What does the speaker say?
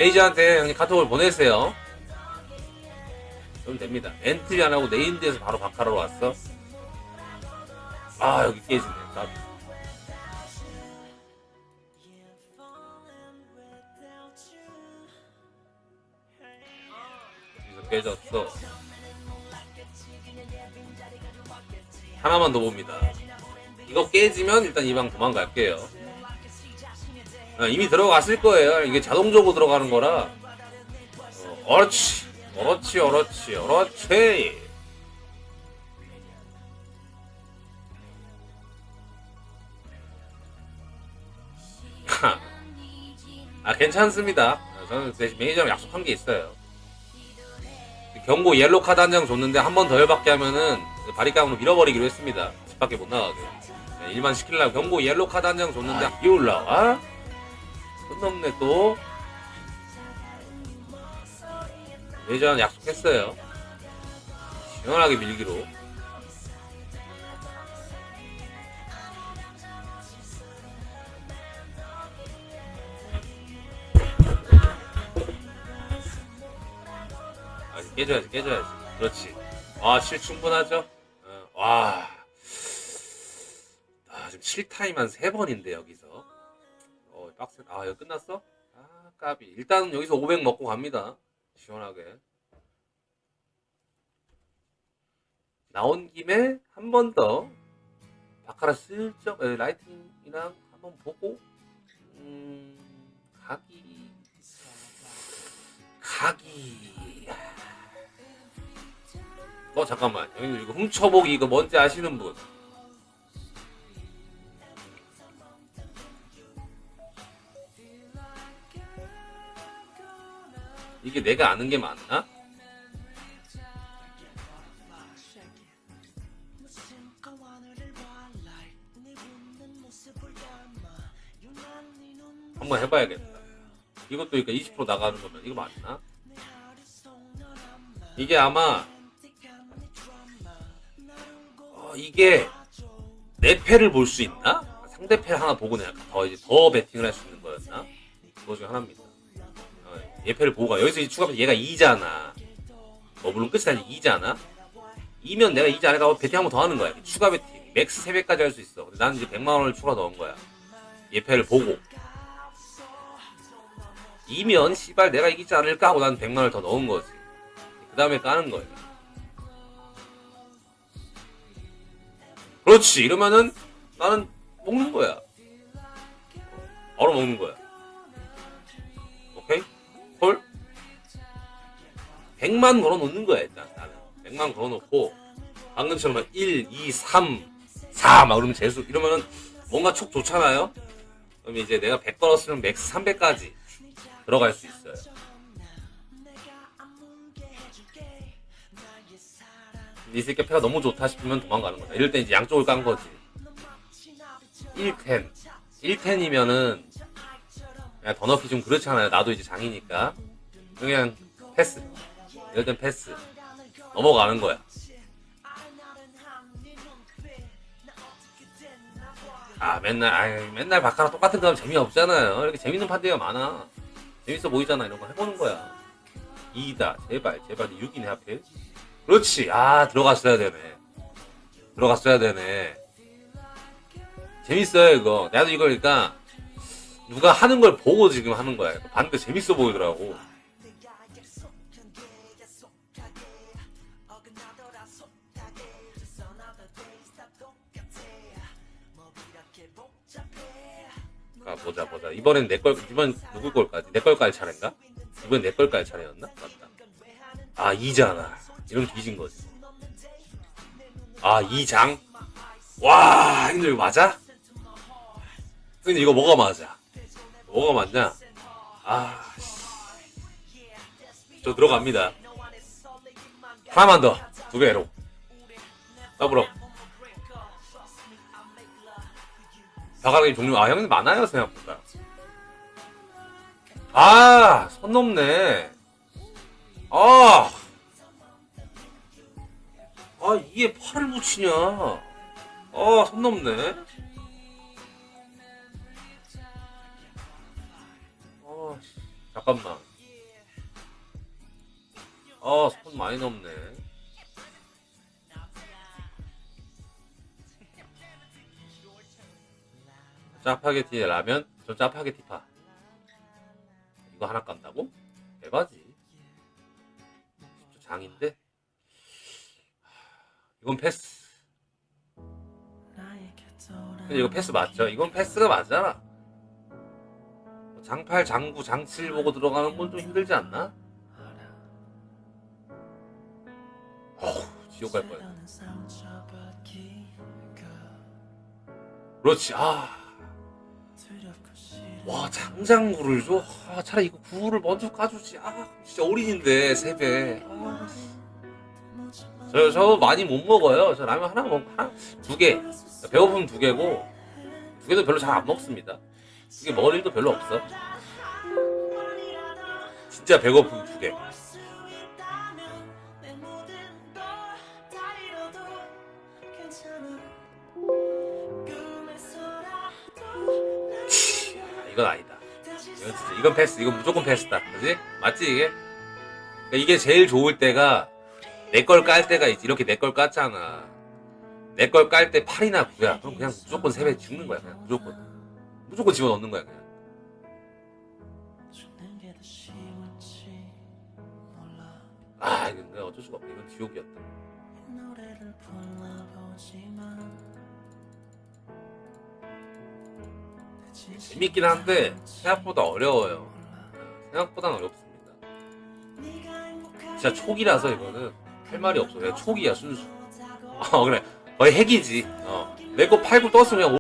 베이지한테 형님 카톡을 보내세요. 그럼 됩니다. 엔트리 안 하고 네임드에서 바로 바카로 왔어. 아, 여기 깨지네. 여기서 깨졌어. 하나만 더 봅니다. 이거 깨지면 일단 이 방 도망갈게요. 이미 들어갔을 거예요. 이게 자동적으로 들어가는 거라. 옳지. 옳지, 옳지, 옳지. 아, 괜찮습니다. 저는 대신 매니저랑 약속한 게 있어요. 경고 옐로 카드 한 장 줬는데 한 번 더 열받게 하면은 바리깡으로 밀어버리기로 했습니다. 집 밖에 못 나가게. 일만 시키려고 경고 옐로 카드 한 장 줬는데 이 올라와? 끝없네 또. 매니저랑 약속했어요. 시원하게 밀기로. 깨져야지. 그렇지. 아, 7 충분하죠? 와. 지금 7타임 한 3번인데, 여기서. 빡세. 아, 이거 끝났어? 아, 까비. 일단 여기서 500 먹고 갑니다. 시원하게. 나온 김에 한 번 더. 바카라 슬쩍, 라이팅이랑 한번 보고, 각이. 잠깐만. 형님, 이거 훔쳐보기, 이거 뭔지 아시는 분? 이게 내가 아는 게 맞나? 한번 해봐야겠다. 이것도 그러니까 20% 나가는 거면 이거 맞나? 이게 아마 이게 내 패를 볼 수 있나? 상대 패 하나 보고 내가 더 배팅을 할 수 있는 거였나? 그거 중 하나입니다. 얘 패를 보고 가. 여기서 추가 얘가 2잖아. 물론 끝이 아니라 2잖아. 2면 내가 2지 않을까 하고 배팅 한 번 더 하는 거야. 추가 배팅. 맥스 3배까지 할 수 있어. 근데 나는 이제 100만 원을 추가 넣은 거야. 얘 패를 보고. 2면 씨발 내가 이기지 않을까 하고 난 100만 원을 더 넣은 거지. 그 다음에 까는 거야. 그렇지. 이러면은 나는 먹는 거야. 바로 먹는 거야. 오케이? 콜? 100만 걸어 놓는 거야, 일단 나는. 100만 걸어 놓고 방금처럼 1, 2, 3, 4 막 그러면 재수 이러면은 뭔가 촉 좋잖아요. 그럼 이제 내가 100 걸었으면 맥스 300까지 들어갈 수 있어요. 이 새끼 패가 너무 좋다 싶으면 도망가는 거다. 이럴 때 이제 양쪽을 깐 거지. 1텐. 1텐이면은 그냥 더 넣기 좀 그렇잖아요. 나도 이제 장이니까. 그냥 패스. 이럴 땐 패스. 넘어가는 거야. 맨날 바카라 똑같은 거 하면 재미없잖아요. 이렇게 재밌는 판대가 많아. 재밌어 보이잖아. 이런 거 해보는 거야. 2다. 제발 6이네 하필. 그렇지. 들어갔어야 되네. 재밌어요 이거. 나도 이거 그러니까 누가 하는 걸 보고 지금 하는 거야. 봤는데 재밌어 보이더라고. 보자. 이번 누구 걸까지? 내 걸 깔 차례인가? 이번 내 걸 깔 차례였나? 맞다. 2잖아. 이런 뒤진 거지. 2장? 와, 형들 이거 맞아? 근데 이거 뭐가 맞아? 뭐가 맞냐? 저 들어갑니다. 하나만 더. 2배로. 더블업. 바가락이 종류, 형님 많아요, 생각보다. 선 넘네. 이게 팔을 붙이냐. 선 넘네. 잠깐만. 스폰 많이 넘네. 짜파게티에 라면? 전 짜파게티파. 이거 하나 깐다고? 대박이지. 진짜 장인데? 이건 패스. 근데 이거 패스 맞죠? 이건 패스가 맞잖아. 장팔, 장구, 장칠 보고 들어가는 건 좀 힘들지 않나? 지옥 갈 거야. 그렇지. 와, 장장구를 줘? 차라리 이거 구를 먼저 까주지. 진짜 어린인데, 3배. 저 많이 못 먹어요. 저 라면 하나 먹고, 2개. 배고프면 2개고, 2개도 별로 잘 안 먹습니다. 이게 먹을 일도 별로 없어. 진짜 배고프면 2개. 이건 아니다. 이건 패스. 이건 무조건 패스다. 그지? 맞지 이게? 그러니까 이게 제일 좋을 때가 내 걸 깔 때가 있지. 이렇게 내 걸 깠잖아. 내 걸 깔 때 8이나 9야. 그럼 그냥 무조건 3배 죽는 거야. 그냥 무조건 집어넣는 거야. 그냥. 이건 어쩔 수가 없네. 이건 지옥이었다. 재밌긴 한데 생각보다 어려워요. 생각보다는 어렵습니다. 진짜 촉이라서 이거는 할 말이 없어. 그냥 촉이야 순수. 그래 거의 핵이지. 내 거 팔고 떴으면 그냥